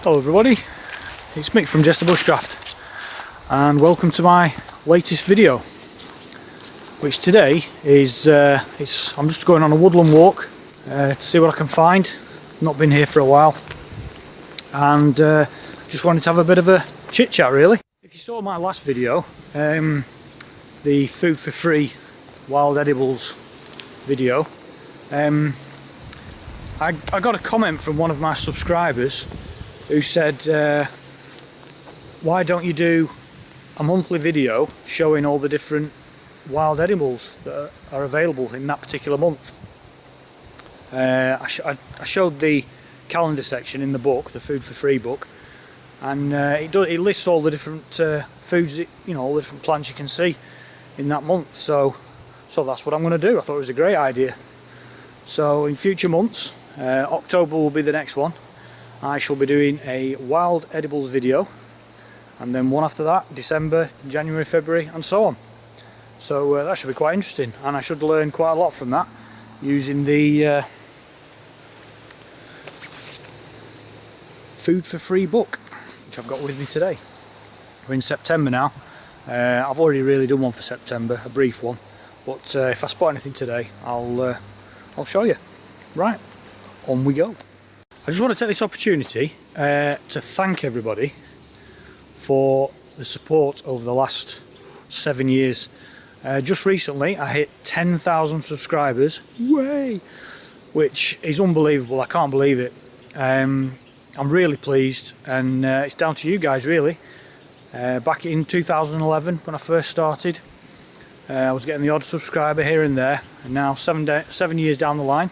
Hello everybody, it's Mick from Jester Bushcraft and welcome to my latest video, which today is I'm just going on a woodland walk to see what I can find. Not been here for a while and just wanted to have a bit of a chit chat really. If you saw my last video, the food for free wild edibles video, I got a comment from one of my subscribers who said, why don't you do a monthly video showing all the different wild edibles that are available in that particular month. I showed the calendar section in the book, the food for free book, and it lists all the different foods, all the different plants you can see in that month. So that's what I'm going to do. I thought it was a great idea. So in future months, October will be the next one. I shall be doing a wild edibles video, and then one after that, December, January, February, and so on. So that should be quite interesting, and I should learn quite a lot from that using the food for free book, which I've got with me today. We're in September now. I've already really done one for September, a brief one, but if I spot anything today, I'll show you. Right, on we go. I just want to take this opportunity to thank everybody for the support over the last 7 years. Just recently I hit 10,000 subscribers, way, which is unbelievable. I can't believe it. I'm really pleased, and it's down to you guys really. Back in 2011 when I first started, I was getting the odd subscriber here and there, and now 7 years down the line,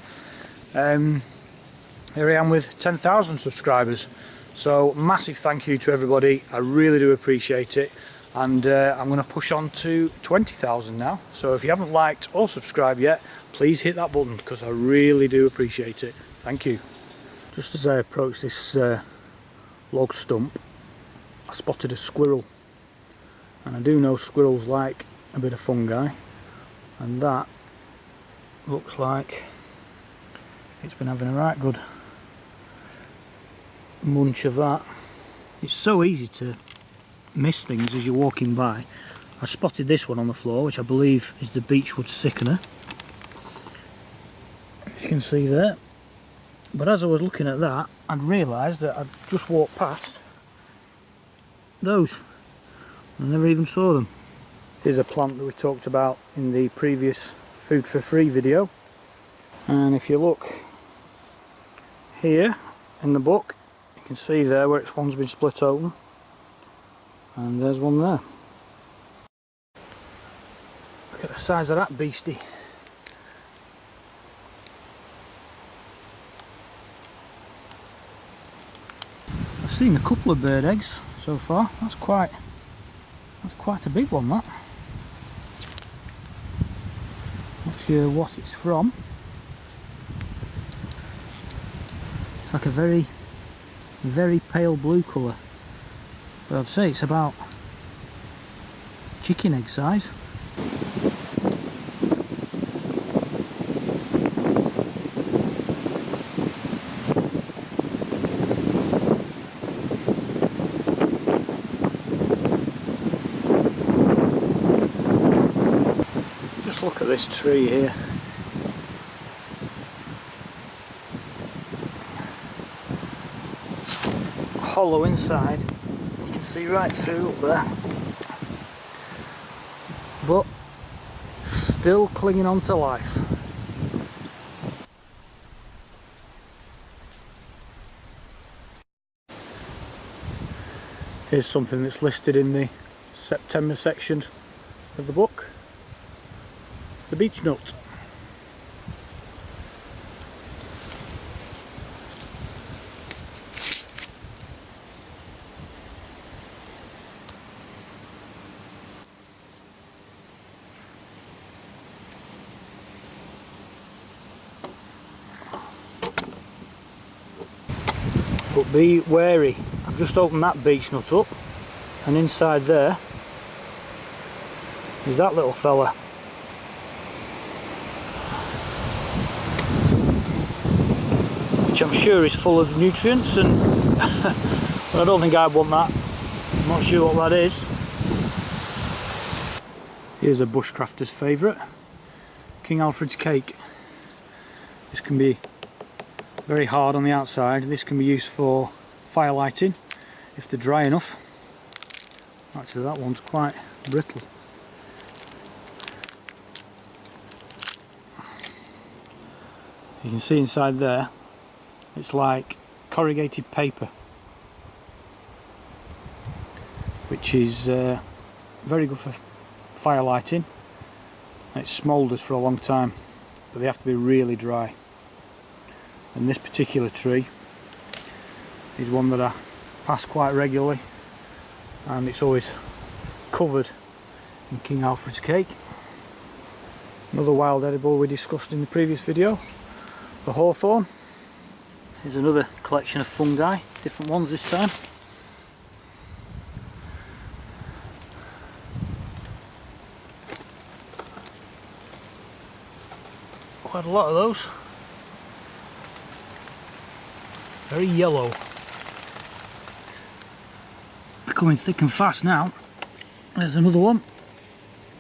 here I am with 10,000 subscribers. So massive thank you to everybody. I really do appreciate it, and I'm going to push on to 20,000 now. So if you haven't liked or subscribed yet, please hit that button, because I really do appreciate it. Thank you. Just as I approached this log stump, I spotted a squirrel, and I do know squirrels like a bit of fungi, and that looks like it's been having a right good munch of that. It's so easy to miss things as you're walking by. I spotted this one on the floor, which I believe is the beechwood sickener, as you can see there. But as I was looking at that, I'd realised that I'd just walked past those. I never even saw them. Here's a plant that we talked about in the previous food for free video, and if you look here in the book, you can see there where one's been split open, and there's one there. Look at the size of that beastie. I've seen a couple of bird eggs so far. That's quite a big one, that. Not sure what it's from. It's like a very, very pale blue colour, but I'd say it's about chicken egg size. Just look at this tree here. Hollow inside, you can see right through up there, but still clinging on to life. Here's something that's listed in the September section of the book: the beech nut. But be wary, I've just opened that beech nut up, and inside there is that little fella. Which I'm sure is full of nutrients and But I don't think I'd want that. I'm not sure what that is. Here's a bushcrafter's favourite, King Alfred's cake. This can be very hard on the outside. This can be used for fire lighting if they're dry enough. Actually, that one's quite brittle. You can see inside there, it's like corrugated paper, which is very good for fire lighting. It smoulders for a long time, but they have to be really dry. And this particular tree is one that I pass quite regularly, and it's always covered in King Alfred's cake. Another wild edible we discussed in the previous video, the hawthorn. Here's another collection of fungi, different ones this time. Quite a lot of those. Very yellow. They're coming thick and fast now. There's another one.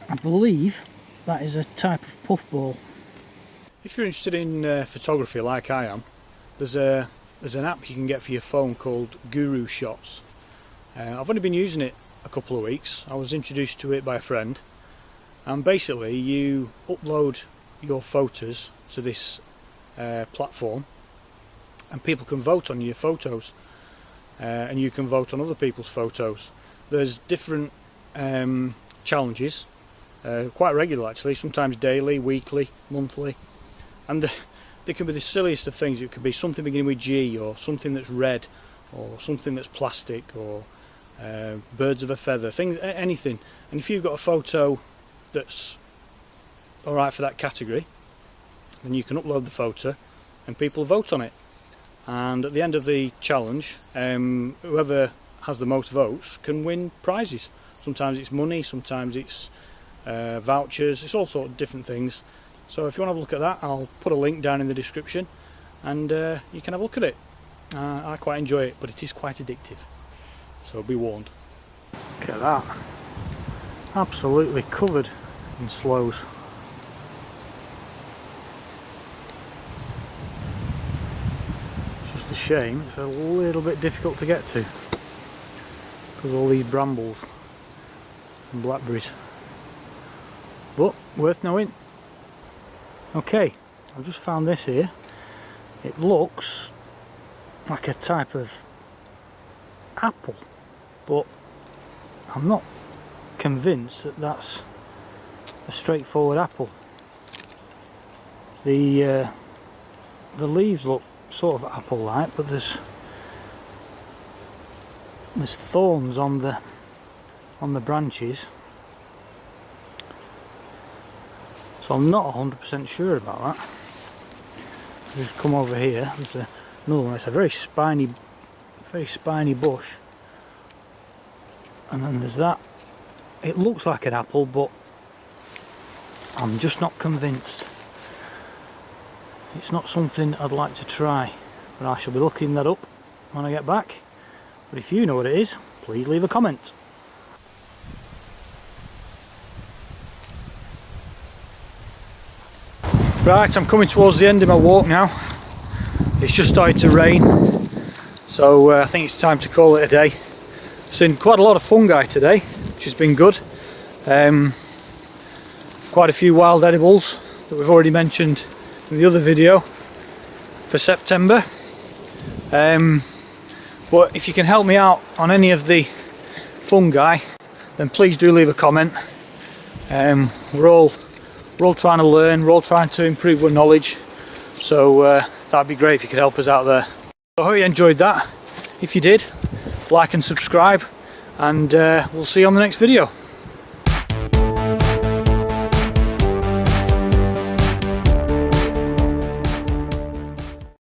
I believe that is a type of puffball. If you're interested in photography like I am, there's an app you can get for your phone called Guru Shots. I've only been using it a couple of weeks. I was introduced to it by a friend, and basically you upload your photos to this platform, and people can vote on your photos, and you can vote on other people's photos. There's different challenges, quite regular actually, sometimes daily, weekly, monthly, and they can be the silliest of things. It could be something beginning with G, or something that's red, or something that's plastic, or birds of a feather, things, anything. And if you've got a photo that's alright for that category, then you can upload the photo and people vote on it. And at the end of the challenge, whoever has the most votes can win prizes. Sometimes it's money, sometimes it's vouchers, it's all sorts of different things. So if you want to have a look at that, I'll put a link down in the description, and you can have a look at it. I quite enjoy it, but it is quite addictive, so be warned. Look at that, absolutely covered in sloes. It's just a shame it's a little bit difficult to get to because of all these brambles and blackberries, but worth knowing. Okay, I've just found this here. It looks like a type of apple, but I'm not convinced that that's a straightforward apple. The leaves look sort of apple-like, but there's thorns on the branches. So I'm not 100% sure about that. Just come over here. There's another one. It's a very spiny bush. And then there's that. It looks like an apple, but I'm just not convinced. It's not something I'd like to try, but I shall be looking that up when I get back. But if you know what it is, please leave a comment. Right, I'm coming towards the end of my walk now. It's just started to rain, so I think it's time to call it a day. Seen quite a lot of fungi today, which has been good. Quite a few wild edibles that we've already mentioned in the other video for September. But if you can help me out on any of the fungi, then please do leave a comment. We're all trying to learn, we're all trying to improve our knowledge, so that'd be great if you could help us out there. I hope you enjoyed that. If you did, like and subscribe, and we'll see you on the next video.